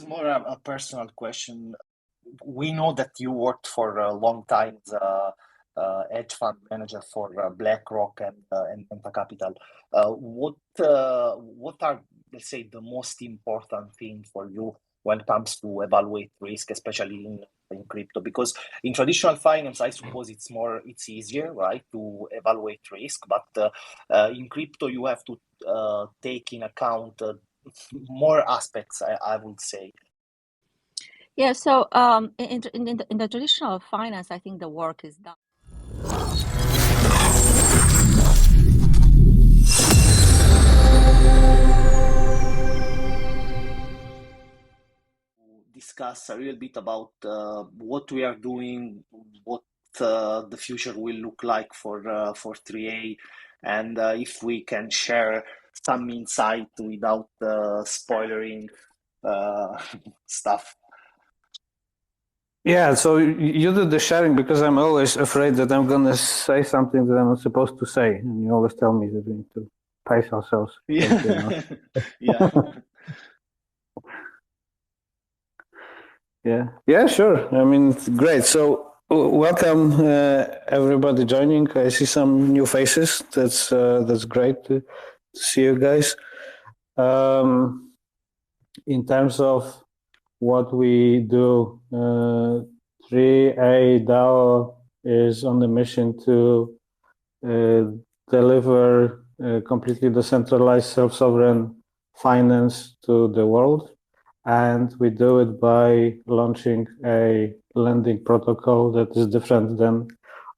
more a personal question. We know that you worked for a long time as a hedge fund manager for BlackRock and Penta Capital. What are, let's say, the most important thing for you when it comes to evaluate risk, especially in crypto? Because in traditional finance, I suppose it's easier, right, to evaluate risk, but in crypto you have to take in account more aspects, I would say. Yeah, so in the traditional finance, I think the work is done. Discuss a little bit about what we are doing, what the future will look like for 3A, and if we can share some insight without spoiling stuff. Yeah, so you do the sharing because I'm always afraid that I'm going to say something that I'm not supposed to say. And you always tell me that we need to pace ourselves. Yeah. Yeah. Yeah, sure. I mean, it's great. So welcome everybody joining. I see some new faces. That's great to see you guys. In terms of what we do, 3A DAO is on the mission to deliver completely decentralized self-sovereign finance to the world. And we do it by launching a lending protocol that is different than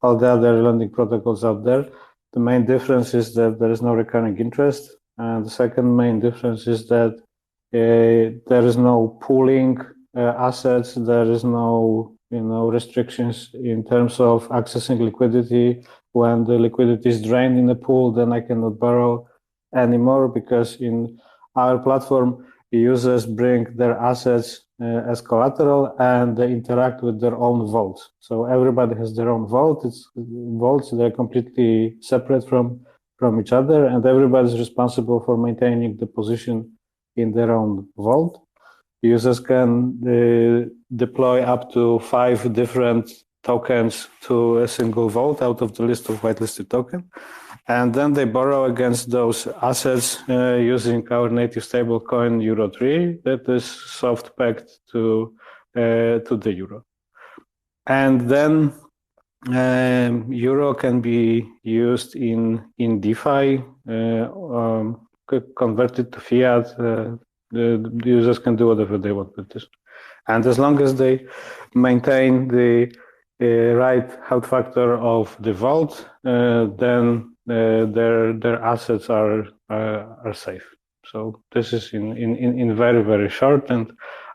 all the other lending protocols out there. The main difference is that there is no recurring interest. And the second main difference is that there is no pooling assets. There is no, restrictions in terms of accessing liquidity. When the liquidity is drained in the pool, then I cannot borrow anymore, because in our platform, users bring their assets as collateral and they interact with their own vaults. So everybody has their own vault. It's vaults, they're completely separate from each other, and everybody is responsible for maintaining the position in their own vault. Users can deploy up to 5 different tokens to a single vault out of the list of whitelisted tokens. And then they borrow against those assets using our native stablecoin EURO3 that is soft pegged to the euro. And then euro can be used in DeFi, converted to fiat. The users can do whatever they want with this. And as long as they maintain the right health factor of the vault, then their assets are safe. So this is in very, very short. And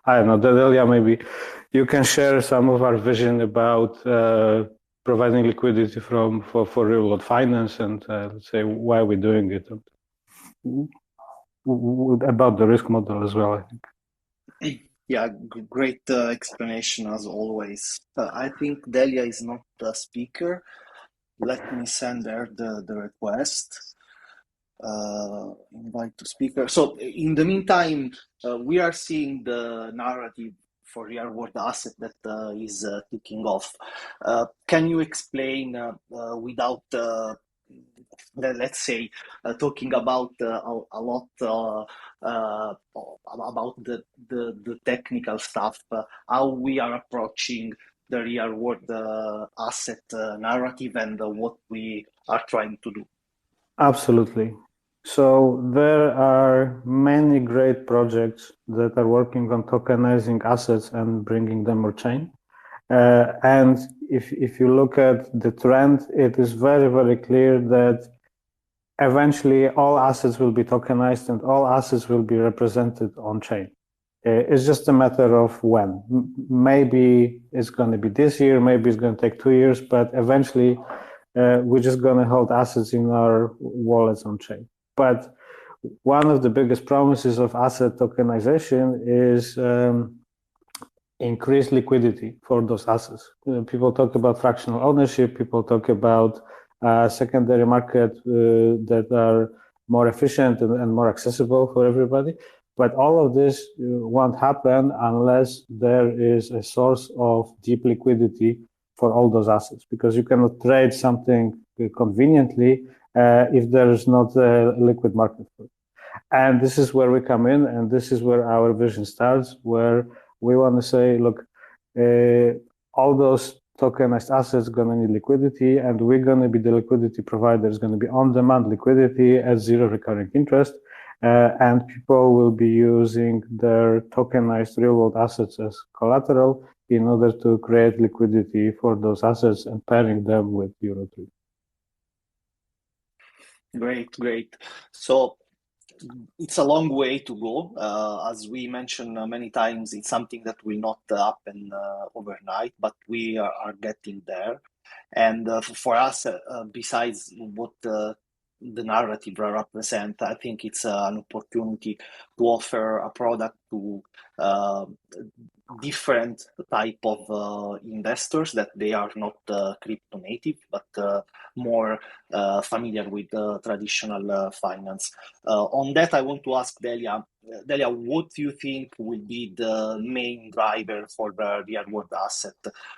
I don't know, Delia, maybe you can share some of our vision about providing liquidity for real world finance, and let's say why we're doing it, and about the risk model as well, I think. Yeah, great explanation as always. I think Delia is not a speaker. Let me send her the request. Invite to speaker. So in the meantime, we are seeing the narrative for real world asset that is kicking off. Can you explain without let's say talking about a lot about the technical stuff, how we are approaching the real world asset narrative and what we are trying to do? Absolutely. So there are many great projects that are working on tokenizing assets and bringing them on chain. And if you look at the trend, it is very, very clear that eventually all assets will be tokenized and all assets will be represented on chain. It's just a matter of when. Maybe it's going to be this year, maybe it's going to take 2 years, but eventually we're just going to hold assets in our wallets on chain. But one of the biggest promises of asset tokenization is increased liquidity for those assets. People talk about fractional ownership, people talk about secondary market that are more efficient and more accessible for everybody. But all of this won't happen unless there is a source of deep liquidity for all those assets, because you cannot trade something conveniently if there is not a liquid market for it. And this is where we come in, and this is where our vision starts, where we want to say, look, all those tokenized assets going to need liquidity, and we're going to be the liquidity provider. It's going to be on-demand liquidity at zero recurring interest, and people will be using their tokenized real-world assets as collateral in order to create liquidity for those assets and pairing them with EURO3. Great. So it's a long way to go. As we mentioned many times, it's something that will not happen overnight, but we are getting there. And for us, besides what the narrative represent, I think it's an opportunity to offer a product to different type of investors that they are not crypto native, but more familiar with traditional finance. On that, I want to ask Delia. Delia, what do you think will be the main driver for the real world asset?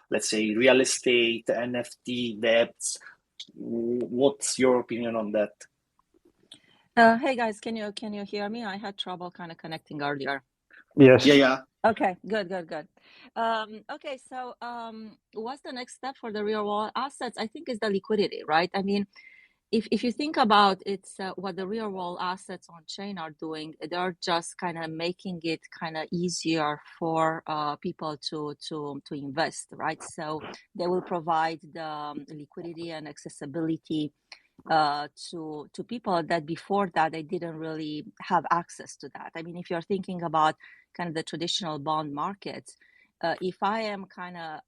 Let's say real estate, NFT, debts. What's your opinion on that? Hey guys, can you hear me? I had trouble kind of connecting earlier. Yes. Yeah. Okay, good. Okay, so what's the next step for the real world assets? I think is the liquidity, right? I mean, if you think about it, what the real world assets on chain are doing, they're just kind of making it kind of easier for people to invest, right? So they will provide the liquidity and accessibility to people that before that they didn't really have access to that. I mean, if you're thinking about kind of the traditional bond markets, if I am kind of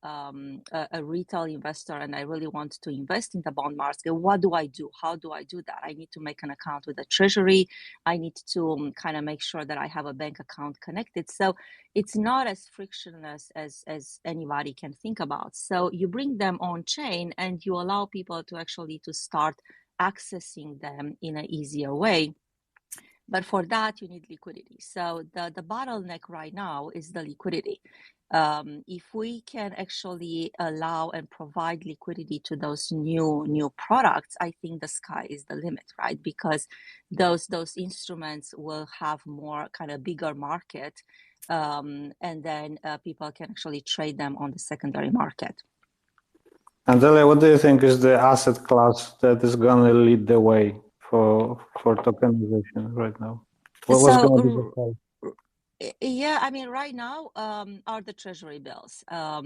a retail investor and I really want to invest in the bond market, what do I do? How do I do that? I need to make an account with the treasury. I need to kind of make sure that I have a bank account connected. So it's not as frictionless as anybody can think about. So you bring them on chain and you allow people to actually to start accessing them in an easier way. But for that, you need liquidity. So the bottleneck right now is the liquidity. If we can actually allow and provide liquidity to those new products, I think the sky is the limit, right? Because those instruments will have more kind of bigger market, and then people can actually trade them on the secondary market. And Delia, what do you think is the asset class that is going to lead the way for tokenization right now? What was going to be the call? Yeah, I mean, right now are the treasury bills. I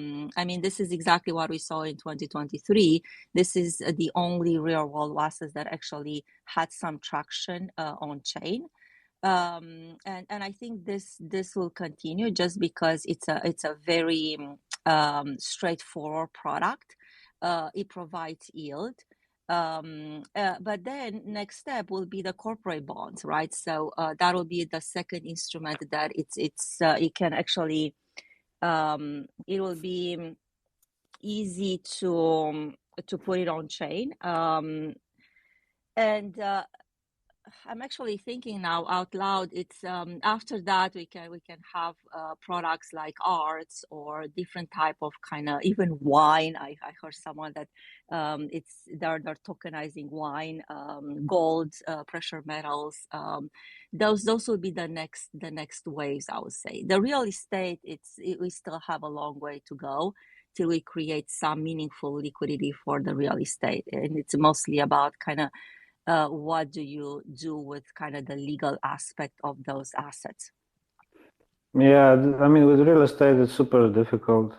mean, this is exactly what we saw in 2023. This is the only real world assets that actually had some traction on chain. And I think this will continue just because it's a very straightforward product. It provides yield. But then next step will be the corporate bonds, right? So that will be the second instrument that it can actually it will be easy to put it on chain. And I'm actually thinking now out loud. It's after that we can have products like arts or different type of kind of even wine. I heard someone that they're tokenizing wine, gold, precious metals. Those will be the next waves, I would say. The real estate, we still have a long way to go till we create some meaningful liquidity for the real estate, and it's mostly about kind of what do you do with kind of the legal aspect of those assets? Yeah, I mean, with real estate, it's super difficult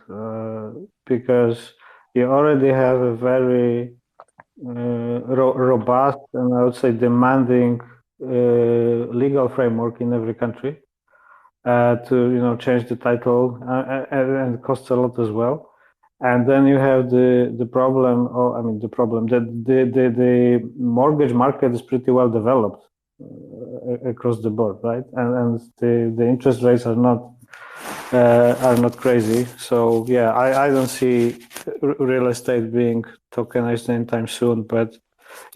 because you already have a very robust and I would say demanding legal framework in every country to change the title and it costs a lot as well. And then you have the problem, that the mortgage market is pretty well developed across the board, right? And the interest rates are not crazy. So yeah, I don't see real estate being tokenized anytime soon. But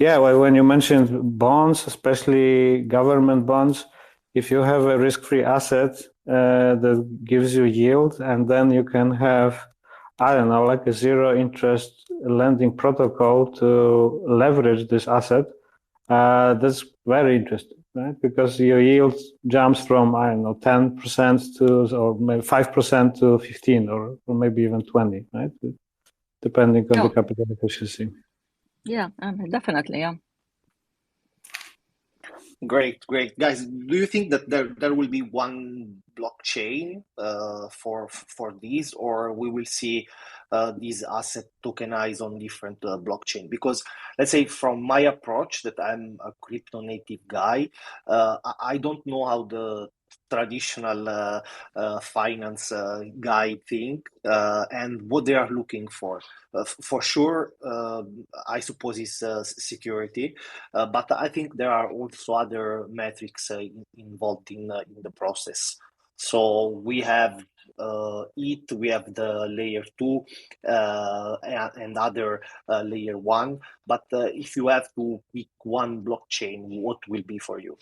yeah, when you mentioned bonds, especially government bonds, if you have a risk-free asset that gives you yield, and then you can have, I don't know, like a zero interest lending protocol to leverage this asset, that's very interesting, right? Because your yield jumps from, I don't know, 10% to, or maybe 5% to 15, or maybe even 20, right? Depending on the capital efficiency. Yeah, definitely, yeah. Great. Guys, do you think that there will be one blockchain for these, or we will see these assets tokenized on different blockchain? Because let's say from my approach that I'm a crypto native guy, I don't know how the traditional finance guy think and what they are looking for. For sure, I suppose it's security. But I think there are also other metrics involved in the process. So we have it, we have the layer 2 and other layer 1. But if you have to pick one blockchain, what will be for you?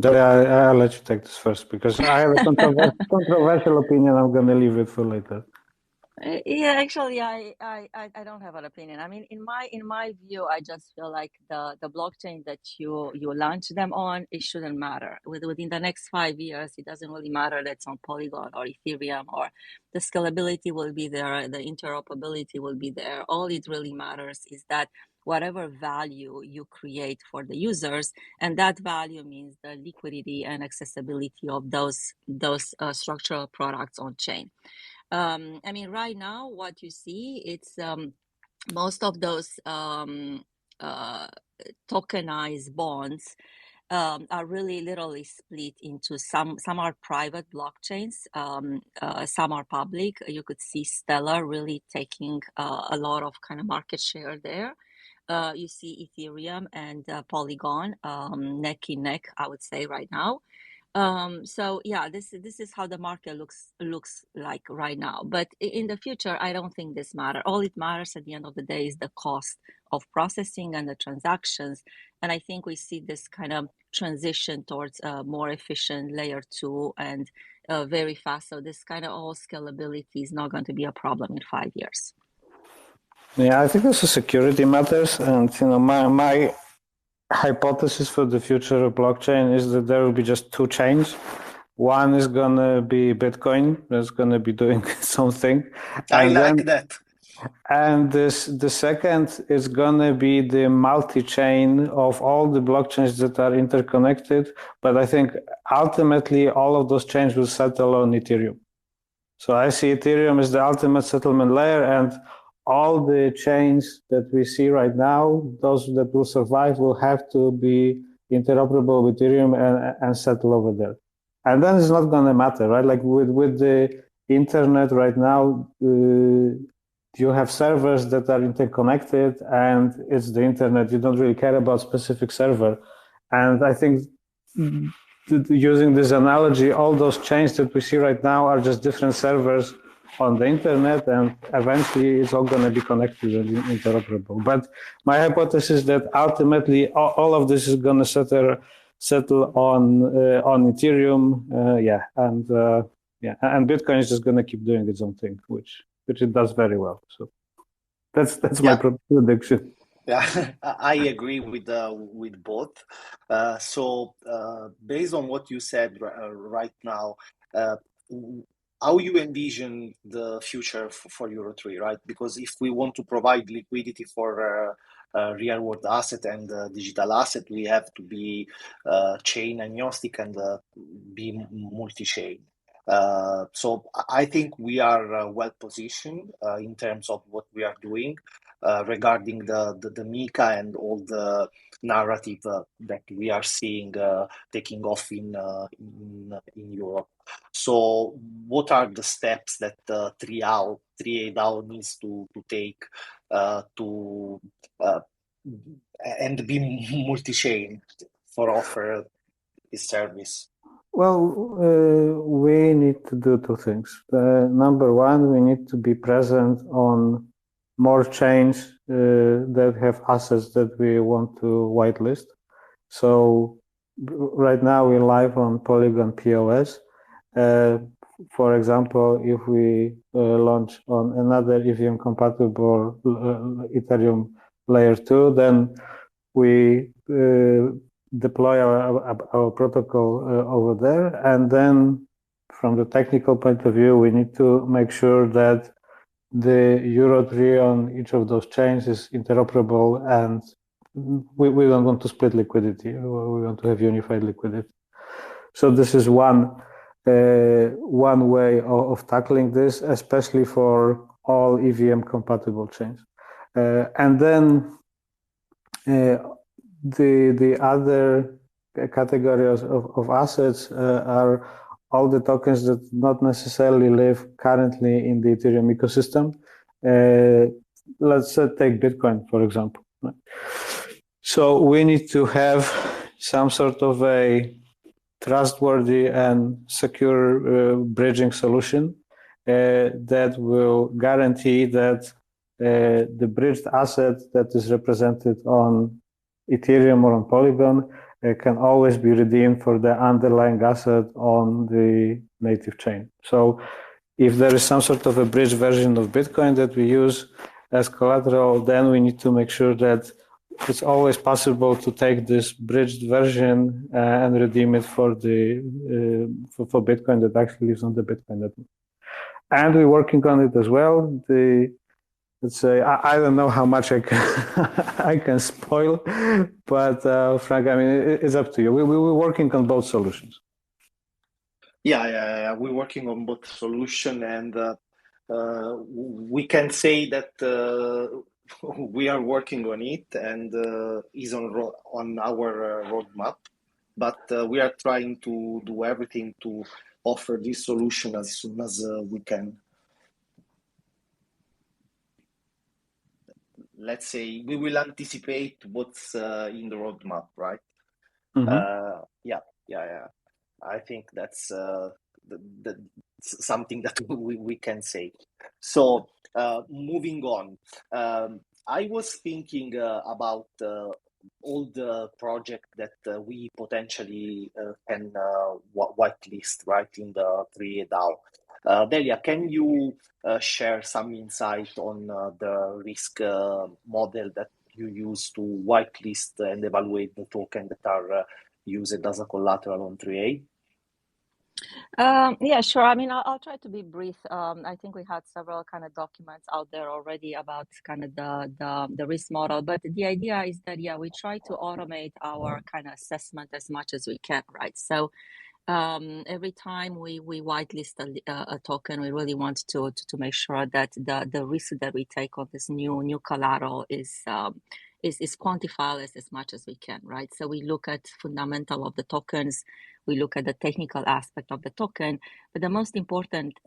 I'll let you take this first because I have a controversial opinion. I'm going to leave it for later. Yeah, actually, I don't have an opinion. I mean, in my view, I just feel like the blockchain that you launch them on, it shouldn't matter. Within the next 5 years, it doesn't really matter that it's on Polygon or Ethereum, or the scalability will be there, the interoperability will be there. All it really matters is that whatever value you create for the users, and that value means the liquidity and accessibility of those structural products on chain. I mean, right now, what you see, it's most of those tokenized bonds are really literally split into some are private blockchains, some are public. You could see Stellar really taking a lot of kind of market share there. You see Ethereum and Polygon neck in neck, I would say, right now. So yeah, this is how the market looks like right now. But in the future, I don't think this matters. All it matters at the end of the day is the cost of processing and the transactions. And I think we see this kind of transition towards a more efficient layer 2 and very fast. So this kind of all scalability is not going to be a problem in 5 years. Yeah, I think also security matters, and my hypothesis for the future of blockchain is that there will be just two chains. One is gonna be Bitcoin, that's gonna be doing something. I like that. And the second is gonna be the multi-chain of all the blockchains that are interconnected. But I think ultimately all of those chains will settle on Ethereum. So I see Ethereum as the ultimate settlement layer, and all the chains that we see right now, those that will survive will have to be interoperable with Ethereum and settle over there. And then it's not going to matter, right? Like with the internet right now, you have servers that are interconnected, and it's the internet. You don't really care about specific server. And I think using this analogy, all those chains that we see right now are just different servers on the internet, and eventually it's all going to be connected and interoperable. But my hypothesis is that ultimately all of this is going to settle on Ethereum, and Bitcoin is just going to keep doing its own thing, which it does very well. So that's my prediction. Yeah, I agree with both. So based on what you said right now, how you envision the future for EURO3, right? Because if we want to provide liquidity for real world asset and digital asset, we have to be chain agnostic and be multi-chain. So I think we are well positioned in terms of what we are doing regarding the MiCA and all the narrative that we are seeing taking off in Europe. So what are the steps that 3A DAO needs to take and be multi-chain for offer this service? Well, we need to do two things. Number one, we need to be present on more chains that have assets that we want to whitelist. So right now we're live on Polygon POS. For example, if we launch on another EVM compatible Ethereum layer 2, then we deploy our protocol over there, and then from the technical point of view, we need to make sure that the EURO3 on each of those chains is interoperable, and we don't want to split liquidity. We want to have unified liquidity. So this is one way of tackling this, especially for all EVM compatible chains. And then the other categories of assets are all the tokens that not necessarily live currently in the Ethereum ecosystem. Let's take Bitcoin, for example. So we need to have some sort of a trustworthy and secure bridging solution that will guarantee that the bridged asset that is represented on Ethereum or on Polygon can always be redeemed for the underlying asset on the native chain. So if there is some sort of a bridged version of Bitcoin that we use as collateral, then we need to make sure that it's always possible to take this bridged version and redeem it for the for Bitcoin that actually lives on the Bitcoin network. And we're working on it as well. Let's say I don't know how much I can spoil, but Frank, I mean it's up to you. We're working on both solutions. Yeah. We're working on both solution, and we can say that we are working on it, and is on our roadmap. But we are trying to do everything to offer this solution as soon as we can. Let's say we will anticipate what's in the roadmap, right? Mm-hmm. Yeah. I think that's something that we can say. So moving on, I was thinking about all the projects that we potentially can whitelist, right, in the A3A DAO. Delia, can you share some insight on the risk model that you use to whitelist and evaluate the token that are used as a collateral on A3A? Yeah, sure. I mean, I'll try to be brief. I think we had several kind of documents out there already about kind of the risk model, but the idea is that, yeah, we try to automate our kind of assessment as much as we can, right? So every time we whitelist a token, we really want to make sure that the risk that we take on this new collateral is quantified as much as we can, right? So we look at fundamental of the tokens, we look at the technical aspect of the token, but the most important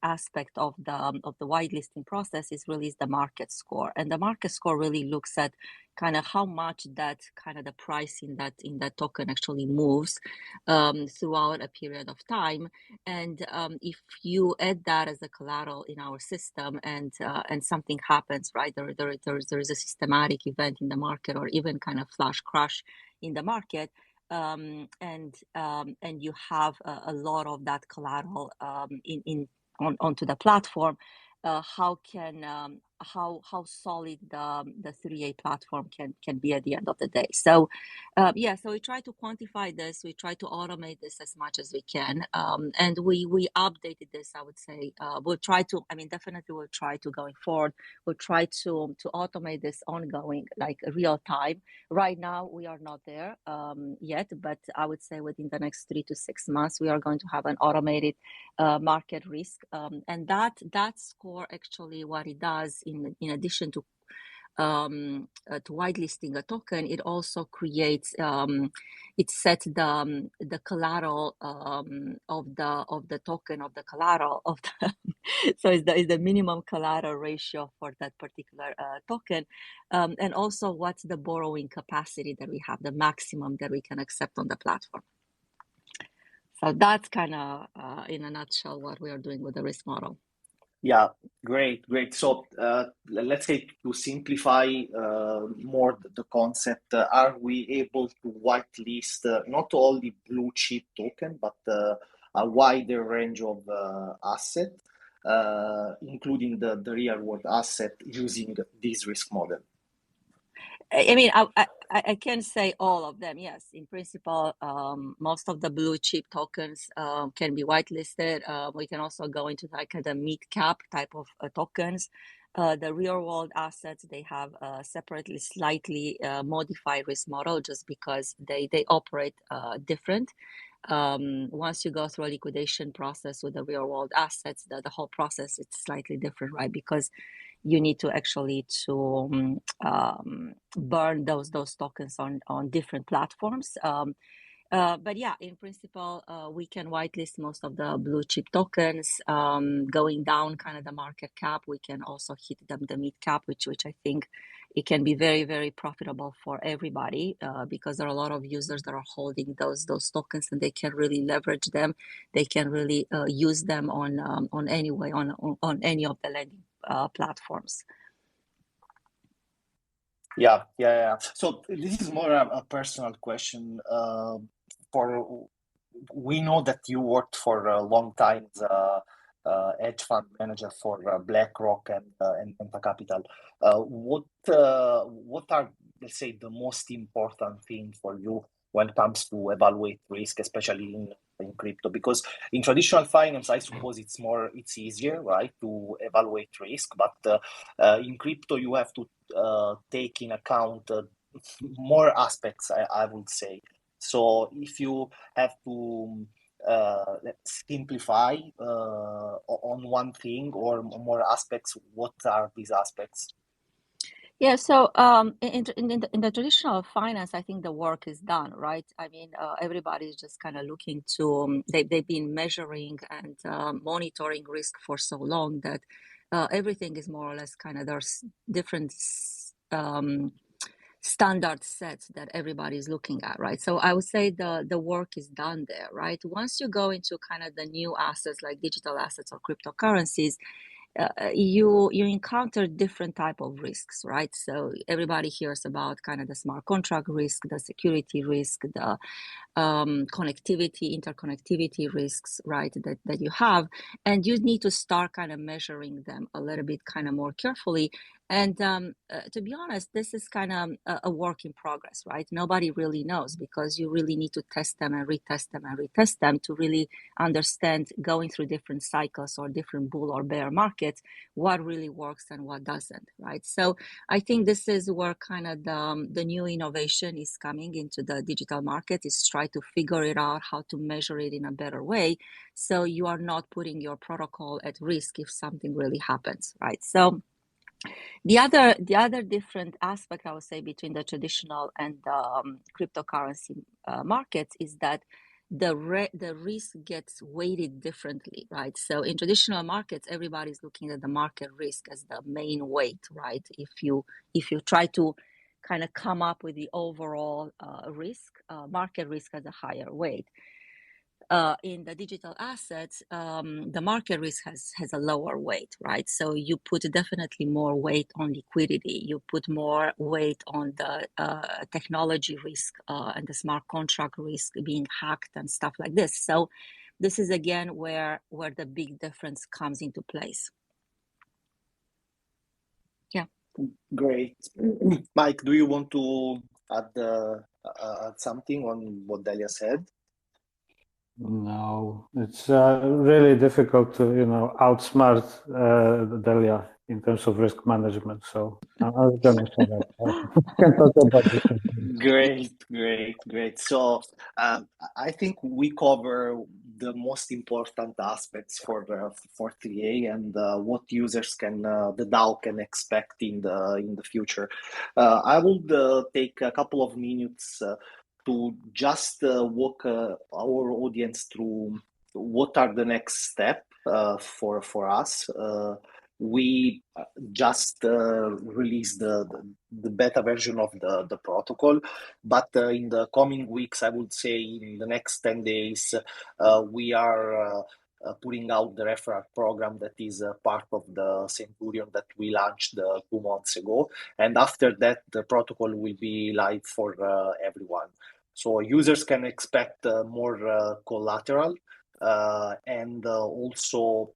aspect of the whitelisting process is really the market score, and the market score really looks at kind of how much that kind of the price in that token actually moves throughout a period of time, and if you add that as a collateral in our system, and something happens, right? There is a systematic event in the market, or even kind of flash crash in the market, and you have a lot of that collateral onto the platform. How solid the A3A platform can be at the end of the day. So so we try to quantify this, we try to automate this as much as we can, and we updated this, I would say. We'll try to, I mean, definitely we'll try to, going forward, we'll try to automate this ongoing, like real time. Right now we are not there yet, but I would say within the next 3 to 6 months we are going to have an automated market risk, and that score, actually what it does, in addition to whitelisting a token, it also creates it sets the collateral of the token, of the collateral of the so it's the minimum collateral ratio for that particular token, and also what's the borrowing capacity that we have, the maximum that we can accept on the platform. So that's kind of in a nutshell what we are doing with the risk model. Yeah, great. So let's say to simplify more the concept, are we able to whitelist not only blue chip token, but a wider range of assets, including the real world asset using this risk model? I mean, I can say all of them. Yes, in principle, most of the blue chip tokens can be whitelisted. We can also go into like the mid cap type of tokens. The real world assets, they have a separately slightly modified risk model just because they operate different. Once you go through a liquidation process with the real world assets, the whole process it's slightly different, right? Because you need to actually burn those tokens on different platforms. But yeah, in principle, we can whitelist most of the blue chip tokens. Going down kind of the market cap, we can also hit the mid cap, which I think it can be very, very profitable for everybody because there are a lot of users that are holding those tokens and they can really leverage them. They can really use them on any way on any of the lending platforms. Yeah. So this is more a personal question. We know that you worked for a long time as a hedge fund manager for BlackRock and Capital. What are, let's say, the most important thing for you when it comes to evaluate risk, especially in crypto? Because in traditional finance, I suppose it's easier, right, to evaluate risk, but in crypto you have to take in account more aspects, I would say. So if you have to simplify on one thing or more aspects, what are these aspects? Yeah, so in the traditional finance, I think the work is done, right? I mean, everybody's just kind of looking to, they've been measuring and monitoring risk for so long that everything is more or less kind of, there's different standard sets that everybody's looking at, right? So I would say the work is done there, right? Once you go into kind of the new assets like digital assets or cryptocurrencies, you encounter different type of risks, right? So everybody hears about kind of the smart contract risk, the security risk, the interconnectivity risks, right, that you have, and you need to start kind of measuring them a little bit kind of more carefully. And to be honest, this is kind of a work in progress, right? Nobody really knows because you really need to test them and retest them and retest them to really understand, going through different cycles or different bull or bear markets, what really works and what doesn't, right? So I think this is where kind of the new innovation is coming into the digital market, is try to figure it out, how to measure it in a better way, so you are not putting your protocol at risk if something really happens, right? So the other different aspect, I would say, between the traditional and cryptocurrency markets is that the risk gets weighted differently, right? So in traditional markets, everybody's looking at the market risk as the main weight, right? If you try to kind of come up with the overall market risk as a higher weight. In the digital assets, the market risk has a lower weight, right? So you put definitely more weight on liquidity. You put more weight on the technology risk and the smart contract risk being hacked and stuff like this. So this is again where the big difference comes into place. Yeah. Great. Mike, do you want to add something on what Delia said? No, it's really difficult to, outsmart Delia in terms of risk management. So I was going to say that. I can talk about this. Great. So I think we cover the most important aspects for 3A and what users the DAO can expect in the future. I would take a couple of minutes to just walk our audience through what are the next step for us. We just released the beta version of the protocol, but in the coming weeks, I would say in the next 10 days, we are putting out the referral program that is part of the Centurion that we launched 2 months ago. And after that, the protocol will be live for everyone. So users can expect more collateral and also,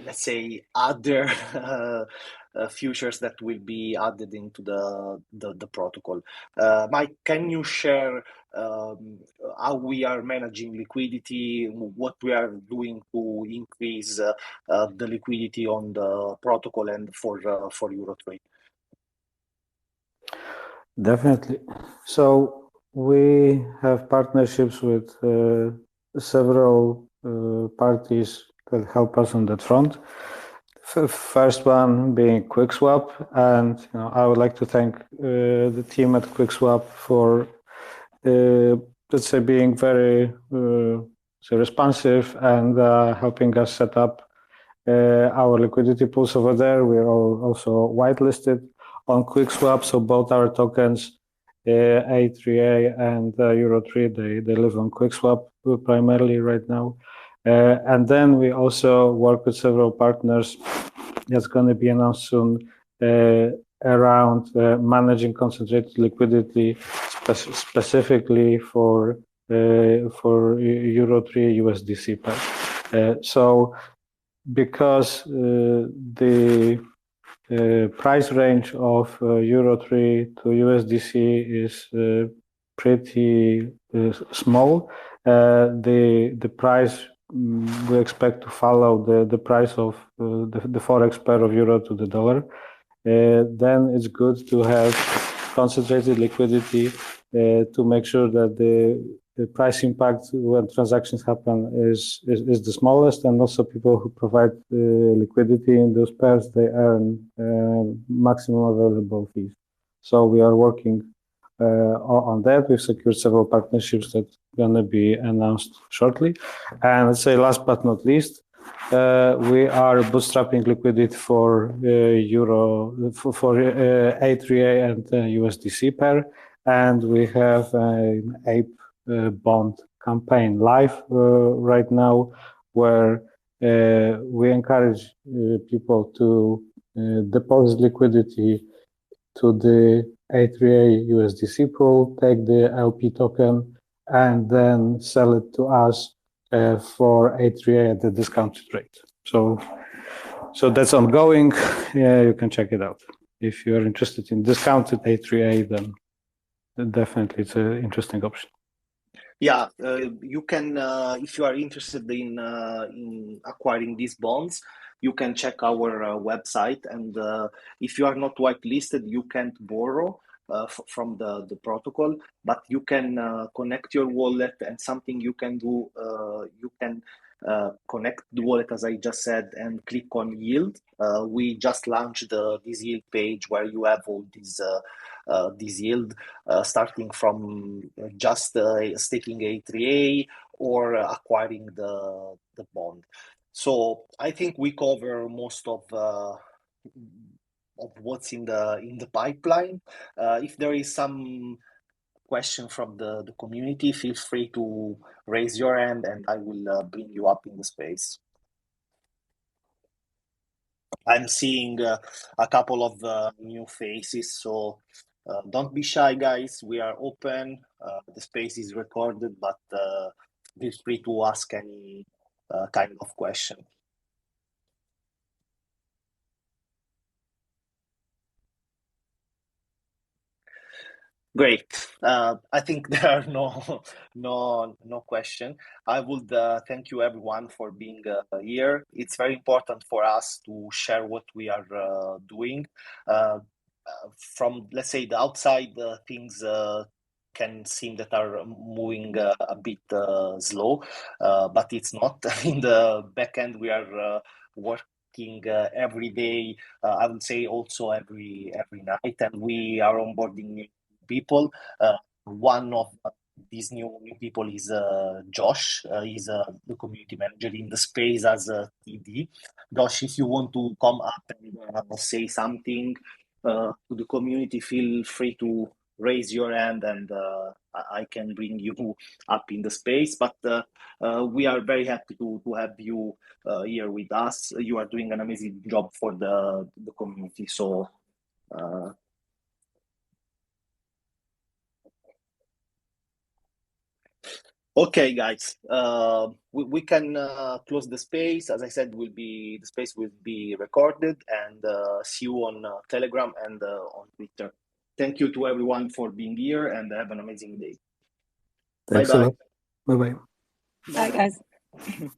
let's say, other features that will be added into the protocol. Mike, can you share how we are managing liquidity, what we are doing to increase the liquidity on the protocol and for EURO3? Definitely. So we have partnerships with several parties that help us on that front. First one being QuickSwap, and I would like to thank the team at QuickSwap for let's say being very responsive and helping us set up our liquidity pools over there. We are also whitelisted on QuickSwap, so both our tokens, A3A and EURO3, they live on QuickSwap primarily right now. And then we also work with several partners that's going to be announced soon around managing concentrated liquidity, specifically for EURO3 USDC pair. So because the price range of EURO3 to USDC is pretty small, the price we expect to follow the price of the forex pair of euro to the dollar. Then it's good to have concentrated liquidity to make sure that the price impact when transactions happen is the smallest, and also people who provide liquidity in those pairs, they earn maximum available fees. So we are working on that. We've secured several partnerships that are going to be announced shortly. And let's say last but not least, we are bootstrapping liquidity for for A3A and USDC pair, and we have an ape bond campaign live right now, where we encourage people to deposit liquidity to the A3A USDC pool, take the LP token, and then sell it to us for A3A at the discounted rate. So that's ongoing. Yeah, you can check it out. If you're interested in discounted A3A, then definitely it's an interesting option. Yeah, you can, if you are interested in acquiring these bonds, you can check our website, and if you are not whitelisted, you can't borrow from the protocol, but you can connect your wallet, and something you can do, you can connect the wallet, as I just said, and click on yield. We just launched this yield page where you have all these this yield, starting from just staking A3A or acquiring the bond. So I think we cover most of what's in the pipeline. If there is some question from the community, feel free to raise your hand and I will bring you up in the space. I'm seeing a couple of new faces, so don't be shy, guys. We are open. The space is recorded, but feel free to ask any kind of question. Great. I think there are no question. I would thank you everyone for being here. It's very important for us to share what we are doing. From, let's say, the outside, things can seem that are moving a bit slow, but it's not. In the back end, we are working every day. I would say also every night, and we are onboarding new people. One of these new people is Josh. He's the community manager in the space as a TD. Josh, if you want to come up and say something to the community, feel free to raise your hand and I can bring you up in the space. But we are very happy to have you here with us. You are doing an amazing job for the community. So okay, guys, we can close the space. As I said, the space will be recorded, and see you on Telegram and on Twitter. Thank you to everyone for being here, and have an amazing day. Thanks a lot. Bye-bye. Bye, guys.